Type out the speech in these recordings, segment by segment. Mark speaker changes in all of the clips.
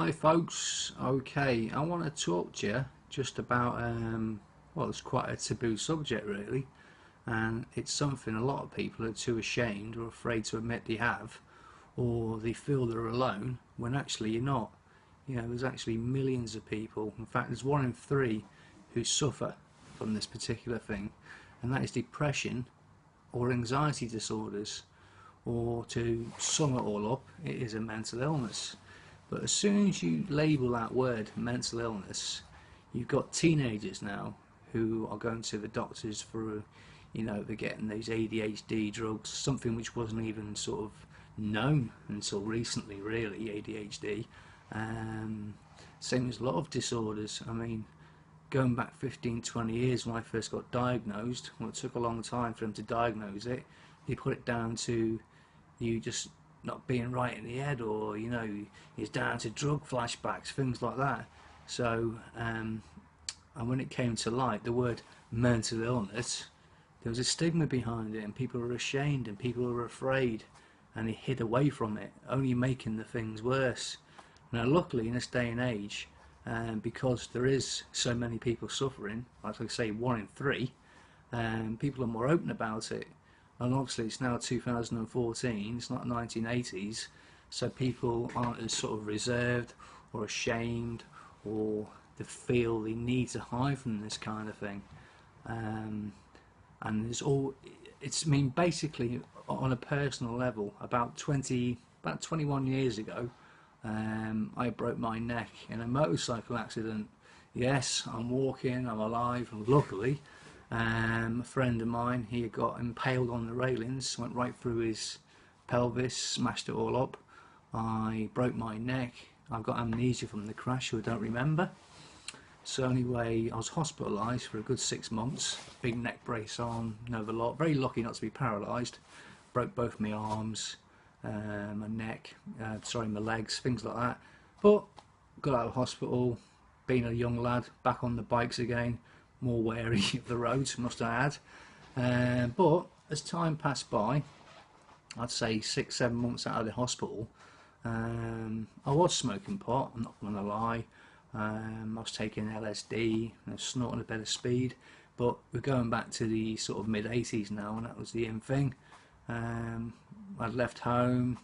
Speaker 1: Hi folks, okay, I want to talk to you just about, well, it's quite a taboo subject really, and it's something a lot of people are too ashamed or afraid to admit they have, or they feel they're alone when actually you're not. You know, there's actually millions of people, in fact there's 1 in 3 who suffer from this particular thing, and that is depression or anxiety disorders, or to sum it all up, it is a mental illness. But as soon as you label that word mental illness, you've got teenagers now who are going to the doctors for, you know, they're getting those ADHD drugs, something which wasn't even sort of known until recently, really, ADHD. Um, Same as a lot of disorders. I mean, going back 15, 20 years when I first got diagnosed, well, it took a long time for them to diagnose it. They put it down to you just not being right in the head, or you know, it's down to drug flashbacks, things like that. So and when it came to light, the word mental illness, there was a stigma behind it, and people were ashamed and people were afraid, and they hid away from it, only making the things worse. Now luckily in this day and age, because there is so many people suffering, like I say 1 in 3, people are more open about it. And obviously it's now 2014, it's not 1980s, so people aren't as sort of reserved or ashamed, or they feel they need to hide from this kind of thing. And it's, I mean, basically on a personal level, about 21 years ago, I broke my neck in a motorcycle accident. Yes, I'm walking, I'm alive, and luckily a friend of mine, he got impaled on the railings, went right through his pelvis, smashed it all up. I broke my neck. I've got amnesia from the crash, so I don't remember. So anyway, I was hospitalised for a good 6 months. Big neck brace on, another lot. Very lucky not to be paralysed. Broke both my arms, my neck, my legs, things like that. But got out of hospital, being a young lad, back on the bikes again, more wary of the roads, must I add. But as time passed by, I'd say 6, 7 months out of the hospital, I was smoking pot, I'm not going to lie. I was taking LSD, I was snorting a bit of speed, but we're going back to the sort of mid-80s now, and that was the in thing. I'd left home,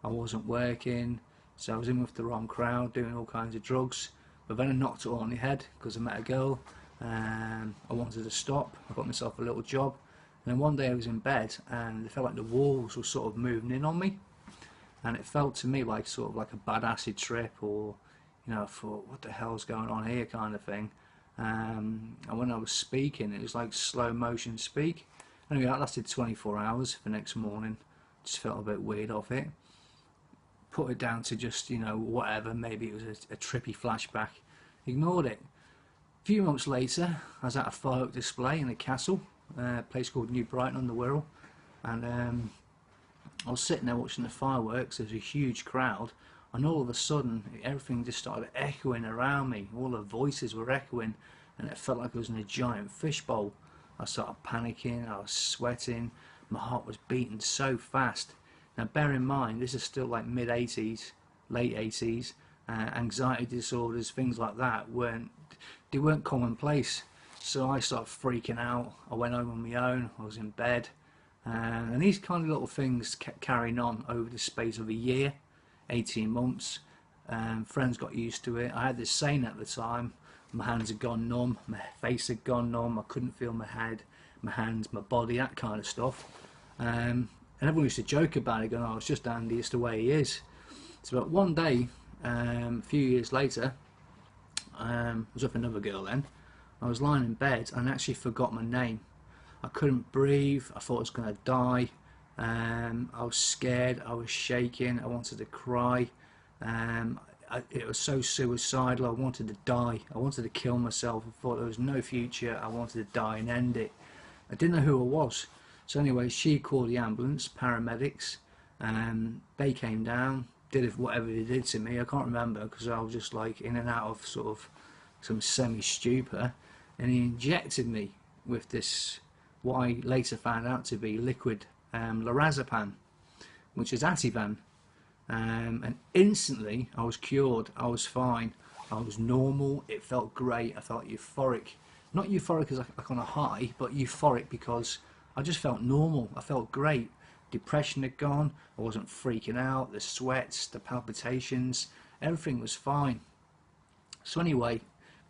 Speaker 1: I wasn't working, so I was in with the wrong crowd, doing all kinds of drugs. But then I knocked it all on the head because I met a girl. I wanted to stop. I got myself a little job, and then one day I was in bed and it felt like the walls were sort of moving in on me, and it felt to me like sort of like a bad acid trip, or you know, I thought, what the hell's going on here, kind of thing. And when I was speaking, it was like slow motion speak. Anyway, that lasted 24 hours. The next morning, just felt a bit weird off it. Put it down to just, you know, whatever, maybe it was a trippy flashback. Ignored it. A few months later, I was at a firework display in a castle, a place called New Brighton on the Wirral, and I was sitting there watching the fireworks. There was a huge crowd, and all of a sudden, everything just started echoing around me. All the voices were echoing, and it felt like I was in a giant fishbowl. I started panicking, I was sweating, my heart was beating so fast. Now bear in mind, this is still like mid-80s, late 80s, anxiety disorders, things like that weren't commonplace. So I started freaking out. I went home on my own, I was in bed, and these kind of little things kept carrying on over the space of a year, 18 months. Friends got used to it. I had this saying at the time, my hands had gone numb, my face had gone numb, I couldn't feel my head, my hands, my body, that kind of stuff. And everyone used to joke about it, going, oh, it's just Andy, it's the way he is. So but one day, a few years later, I was with another girl then. I was lying in bed and I actually forgot my name. I couldn't breathe, I thought I was going to die. I was scared, I was shaking, I wanted to cry. It was so suicidal, I wanted to die, I wanted to kill myself. I thought there was no future, I wanted to die and end it. I didn't know who I was. So anyway, she called the ambulance, paramedics, they came down, did whatever they did to me. I can't remember because I was just like in and out of sort of some semi-stupor, and he injected me with this, what I later found out to be liquid lorazepam, which is Ativan. And instantly I was cured. I was fine. I was normal. It felt great. I felt euphoric. Not euphoric as like on a high, but euphoric because I just felt normal. I felt great. Depression had gone. I wasn't freaking out. The sweats, the palpitations, everything was fine. So anyway,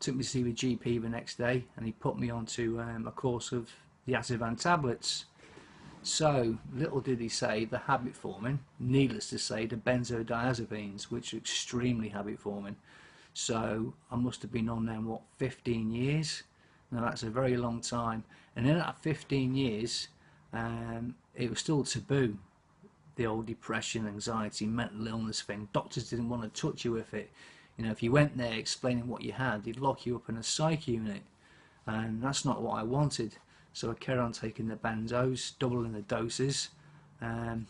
Speaker 1: took me to see the GP the next day, and he put me onto a course of the Ativan tablets. So, little did he say, the habit forming, needless to say, the benzodiazepines, which are extremely habit forming. So, I must have been on them, what, 15 years? Now, that's a very long time. And in that 15 years, it was still taboo. The old depression, anxiety, mental illness thing. Doctors didn't want to touch you with it. You know, if you went there explaining what you had, they'd lock you up in a psych unit. And that's not what I wanted. So I carried on taking the benzos, doubling the doses,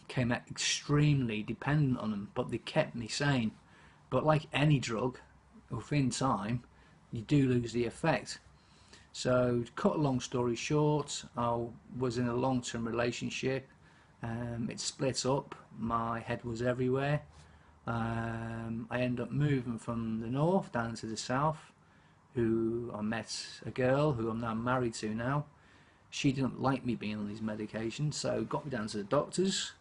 Speaker 1: came out extremely dependent on them, but they kept me sane. But like any drug, within time, you do lose the effect. So to cut a long story short, I was in a long-term relationship. It split up, my head was everywhere. I ended up moving from the north down to the south, who I met a girl who I'm now married to now. She didn't like me being on these medications, so got me down to the doctors.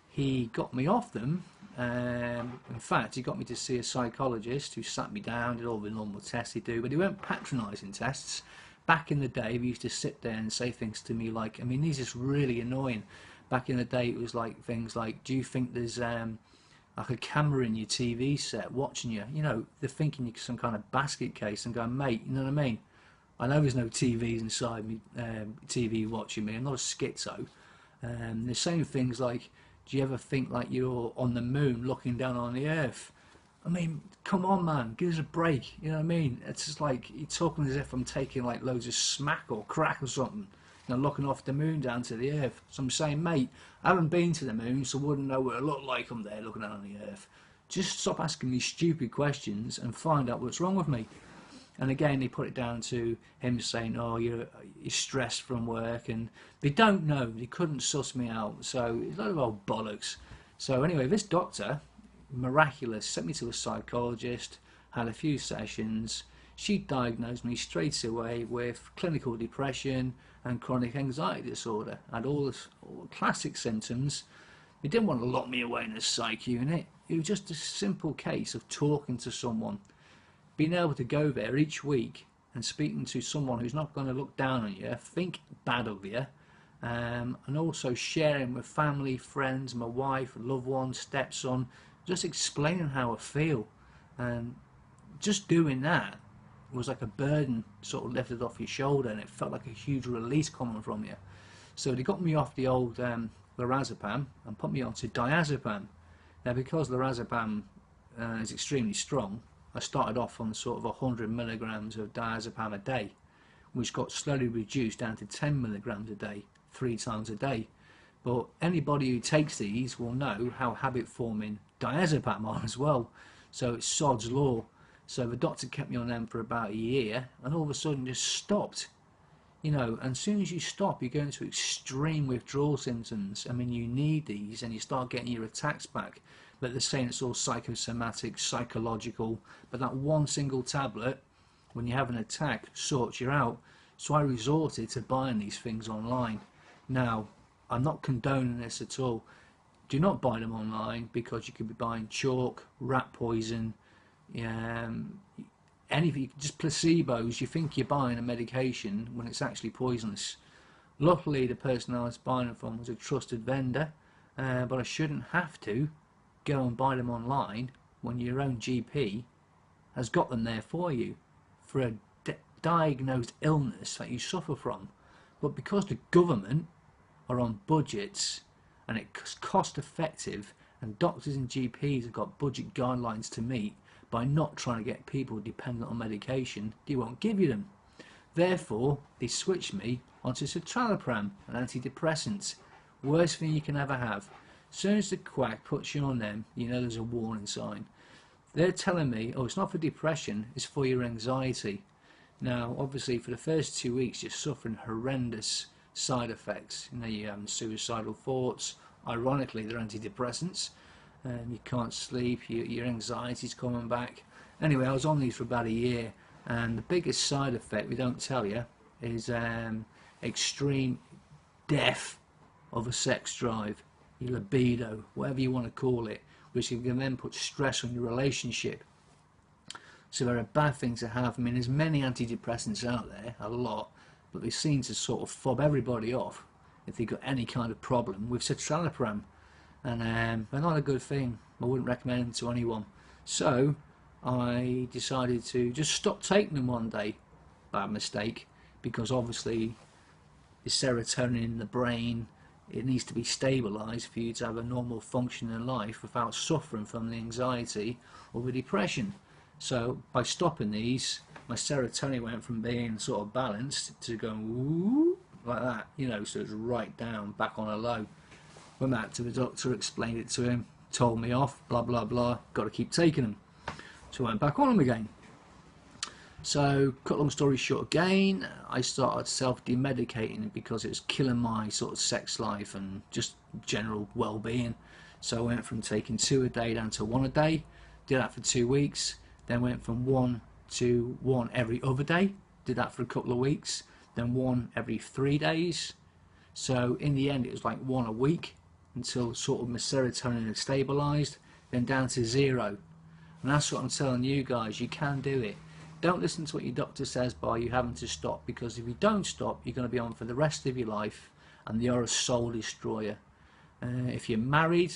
Speaker 1: He got me off them. In fact, he got me to see a psychologist who sat me down, did all the normal tests he do, but he weren't patronising tests. Back in the day, we used to sit there and say things to me like, I mean, these are just really annoying. Back in the day, it was like things like, do you think there's like a camera in your TV set watching you? You know, they're thinking you're some kind of basket case and going, mate, you know what I mean? I know there's no TVs inside me, TV watching me. I'm not a schizo. They're saying things like, do you ever think like you're on the moon looking down on the earth? I mean, come on, man, give us a break. You know what I mean? It's just like you're talking as if I'm taking like loads of smack or crack or something. You know, looking off the moon down to the earth. So I'm saying, mate, I haven't been to the moon, so I wouldn't know what it looked like I'm there looking down on the earth. Just stop asking me stupid questions and find out what's wrong with me. And again, they put it down to him saying, oh, you're stressed from work. And they don't know. They couldn't suss me out. So it's a lot of old bollocks. So anyway, this doctor, miraculous, sent me to a psychologist, had a few sessions. She diagnosed me straight away with clinical depression and chronic anxiety disorder. I had all the classic symptoms. They didn't want to lock me away in a psych unit. It was just a simple case of talking to someone. Being able to go there each week and speaking to someone who's not going to look down on you, think bad of you, and also sharing with family, friends, my wife, loved one, stepson, just explaining how I feel. And just doing that was like a burden sort of lifted off your shoulder, and it felt like a huge release coming from you. So they got me off the old lorazepam and put me onto diazepam. Now, because lorazepam is extremely strong, I started off on sort of 100 milligrams of diazepam a day, which got slowly reduced down to 10 milligrams a day, 3 times a day. But anybody who takes these will know how habit forming diazepam are as well. So it's sod's law. So the doctor kept me on them for about a year, and all of a sudden just stopped. You know, and as soon as you stop, you go into extreme withdrawal symptoms. I mean, you need these, and you start getting your attacks back. But they're saying it's all psychosomatic, psychological. But that one single tablet, when you have an attack, sorts you out. So I resorted to buying these things online. Now, I'm not condoning this at all. Do not buy them online, because you could be buying chalk, rat poison, anything, just placebos. You think you're buying a medication when it's actually poisonous. Luckily, the person I was buying it from was a trusted vendor, but I shouldn't have to go and buy them online when your own GP has got them there for you for a diagnosed illness that you suffer from. But because the government are on budgets and it's cost effective, and doctors and GPs have got budget guidelines to meet, by not trying to get people dependent on medication, they won't give you them. Therefore, they switched me onto citalopram, an antidepressant. Worst thing you can ever have. As soon as the quack puts you on them, you know there's a warning sign. They're telling me, oh, it's not for depression, it's for your anxiety. Now, obviously, for the first 2 weeks, you're suffering horrendous side effects. You know, you're having suicidal thoughts. Ironically, they're antidepressants. You can't sleep, your anxiety's coming back. Anyway, I was on these for about a year, and the biggest side effect we don't tell you is extreme death of a sex drive, your libido, whatever you want to call it, which can then put stress on your relationship. So they're a bad thing to have. I mean, there's many antidepressants out there, a lot, but they seem to sort of fob everybody off if they've got any kind of problem with citalopram, and they're not a good thing. I wouldn't recommend them to anyone. So I decided to just stop taking them one day, by mistake, because obviously the serotonin in the brain, it needs to be stabilised for you to have a normal function in life without suffering from the anxiety or the depression. So by stopping these, my serotonin went from being sort of balanced to going woo, like that, you know, so it's right down, back on a low. Went back to the doctor, explained it to him, told me off, blah blah blah, got to keep taking them. So I went back on them again. So, cut long story short again, I started self-demedicating because it was killing my sort of sex life and just general well-being. So I went from taking 2 a day down to 1 a day, did that for 2 weeks, then went from 1 to 1 every other day, did that for a couple of weeks, then 1 every 3 days. So in the end it was like 1 a week until sort of my serotonin had stabilised, then down to 0. And that's what I'm telling you guys, you can do it. Don't listen to what your doctor says by you having to stop, because if you don't stop, you're going to be on for the rest of your life, and you're a soul destroyer. If you're married,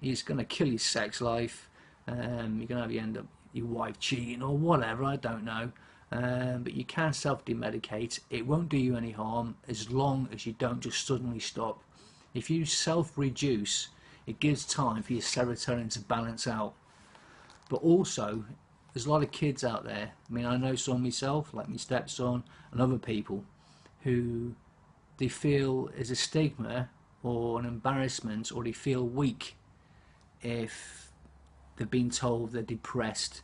Speaker 1: it's going to kill your sex life. You're going to have you end up your wife cheating or whatever, I don't know. But you can self-demedicate. It won't do you any harm as long as you don't just suddenly stop. If you self-reduce, it gives time for your serotonin to balance out. But also, there's a lot of kids out there, I mean, I know some myself, like my stepson and other people, who they feel is a stigma or an embarrassment, or they feel weak if they've been told they're depressed,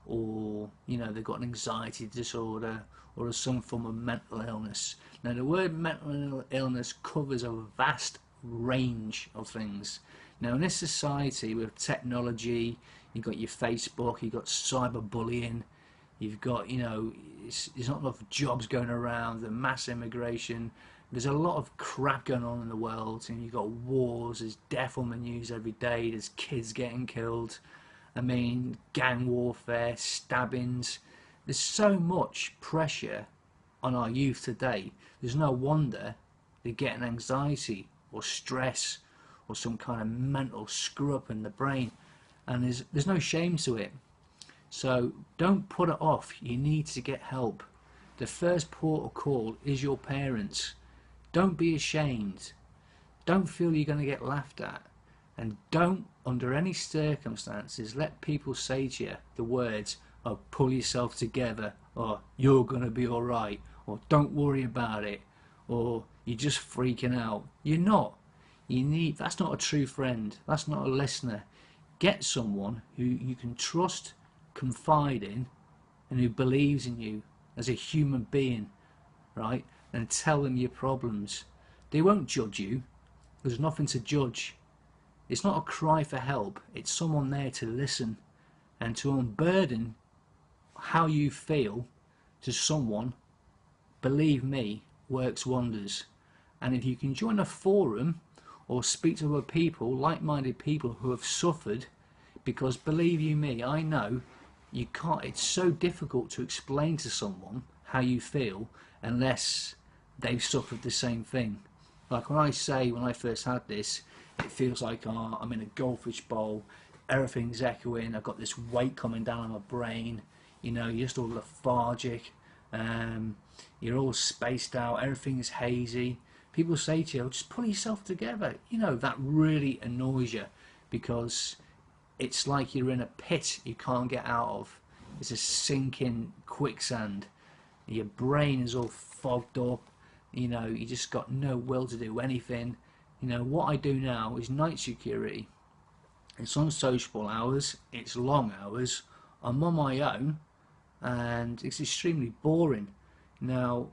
Speaker 1: or, you know, they've got an anxiety disorder or some form of mental illness. Now, the word mental illness covers a vast range of things. Now, in this society with technology, you've got your Facebook, you've got cyberbullying, you've got, you know, there's not enough jobs going around, the mass immigration, there's a lot of crap going on in the world, and you've got wars, there's death on the news every day, there's kids getting killed, I mean, gang warfare, stabbings, there's so much pressure on our youth today. There's no wonder they're getting anxiety or stress or some kind of mental screw up in the brain, and there's no shame to it. So don't put it off. You need to get help. The first port of call is your parents. Don't be ashamed. Don't feel you're going to get laughed at, and don't under any circumstances let people say to you the words, oh, pull yourself together, or you're going to be alright, or don't worry about it, or you're just freaking out. You're not. That's not a true friend. That's not a listener. Get someone who you can trust, confide in, and who believes in you as a human being, right? And tell them your problems. They won't judge you. There's nothing to judge. It's not a cry for help. It's someone there to listen and to unburden how you feel to someone. Believe me, works wonders. And if you can join a forum or speak to other people, like-minded people who have suffered, because believe you me, I know you can't, it's so difficult to explain to someone how you feel unless they've suffered the same thing. Like when I say, when I first had this, it feels like I'm in a goldfish bowl, everything's echoing, I've got this weight coming down on my brain, you know, you're just all lethargic, you're all spaced out, everything's hazy. People say to you, oh, just pull yourself together. You know, that really annoys you, because it's like you're in a pit you can't get out of. It's a sinking quicksand. Your brain is all fogged up. You know, you just got no will to do anything. You know, what I do now is night security. It's unsociable hours, it's long hours, I'm on my own, and it's extremely boring. Now,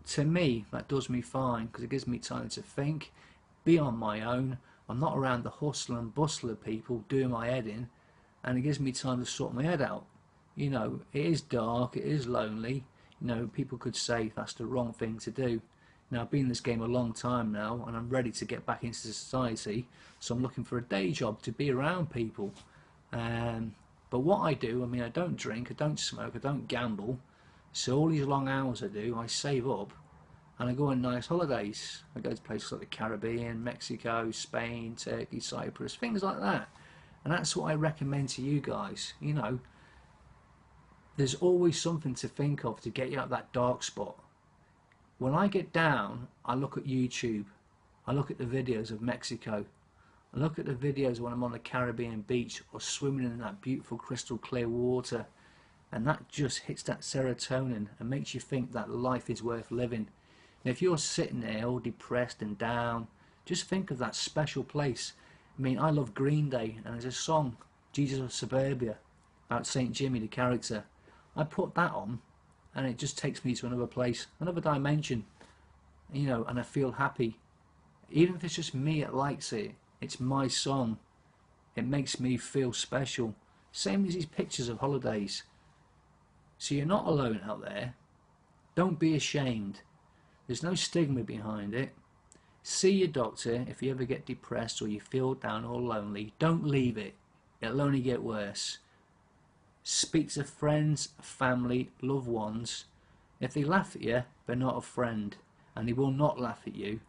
Speaker 1: to me, that does me fine, because it gives me time to think, be on my own, I'm not around the hustle and bustle of people doing my head in, and it gives me time to sort my head out. You know, it is dark, it is lonely. You know, people could say that's the wrong thing to do. Now, I've been in this game a long time now, and I'm ready to get back into society, so I'm looking for a day job to be around people. Um, but what I do, I mean, I don't drink, I don't smoke, I don't gamble. So all these long hours I do, I save up, and I go on nice holidays. I go to places like the Caribbean, Mexico, Spain, Turkey, Cyprus, things like that. And that's what I recommend to you guys. You know, there's always something to think of to get you out of that dark spot. When I get down, I look at YouTube. I look at the videos of Mexico. I look at the videos when I'm on the Caribbean beach or swimming in that beautiful crystal clear water. And that just hits that serotonin and makes you think that life is worth living. And if you're sitting there all depressed and down, just think of that special place. I mean, I love Green Day, and there's a song, Jesus of Suburbia, about St. Jimmy, the character. I put that on, and it just takes me to another place, another dimension, you know, and I feel happy. Even if it's just me that likes it, it's my song. It makes me feel special. Same as these pictures of holidays. So you're not alone out there. Don't be ashamed. There's no stigma behind it. See your doctor if you ever get depressed or you feel down or lonely. Don't leave it. It'll only get worse. Speak to friends, family, loved ones. If they laugh at you, they're not a friend. And they will not laugh at you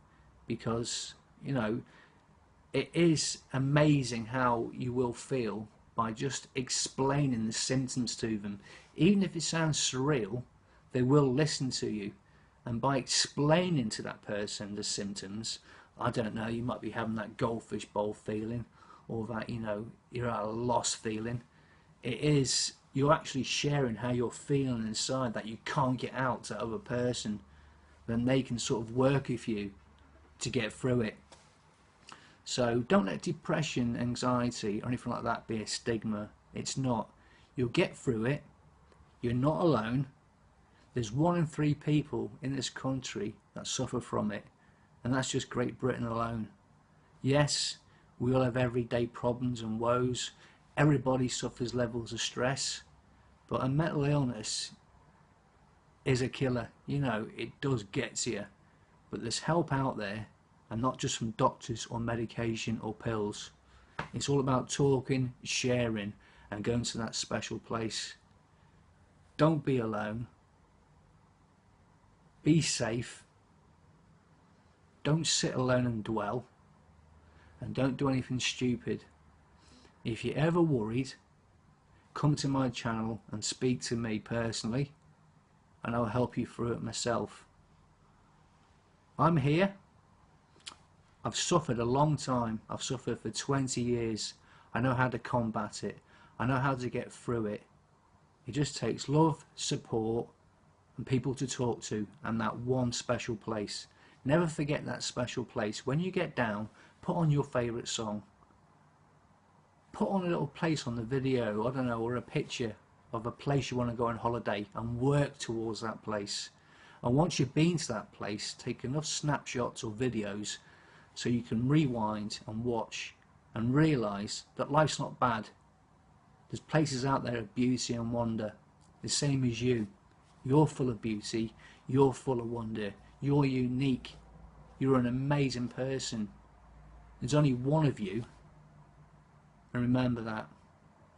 Speaker 1: because, you know, it is amazing how you will feel by just explaining the symptoms to them. Even if it sounds surreal, they will listen to you. And by explaining to that person the symptoms, I don't know, you might be having that goldfish bowl feeling, or that, you know, you're at a loss feeling. It is, you're actually sharing how you're feeling inside that you can't get out to other person. Then they can sort of work with you to get through it. So don't let depression, anxiety, or anything like that be a stigma. It's not. You'll get through it. You're not alone. There's 1 in 3 people in this country that suffer from it, and that's just Great Britain alone. Yes, we all have everyday problems and woes. Everybody suffers levels of stress, but a mental illness is a killer. You know, it does get to you, but there's help out there, and not just from doctors or medication or pills. It's all about talking, sharing, and going to that special place. Don't be alone. Be safe. Don't sit alone and dwell. And don't do anything stupid. If you're ever worried, come to my channel and speak to me personally, and I'll help you through it myself. I'm here. I've suffered a long time. I've suffered for 20 years. I know how to combat it. I know how to get through it. It just takes love, support, and people to talk to, and that one special place. Never forget that special place. When you get down, put on your favourite song. Put on a little place on the video, I don't know, or a picture of a place you want to go on holiday, and work towards that place. And once you've been to that place, take enough snapshots or videos so you can rewind and watch and realise that life's not bad. There's places out there of beauty and wonder, the same as you. You're full of beauty, you're full of wonder, you're unique, you're an amazing person. There's only one of you, and remember that,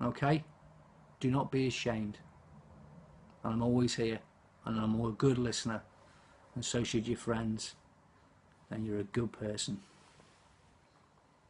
Speaker 1: okay? Do not be ashamed. And I'm always here, and I'm a good listener, and so should your friends, and you're a good person.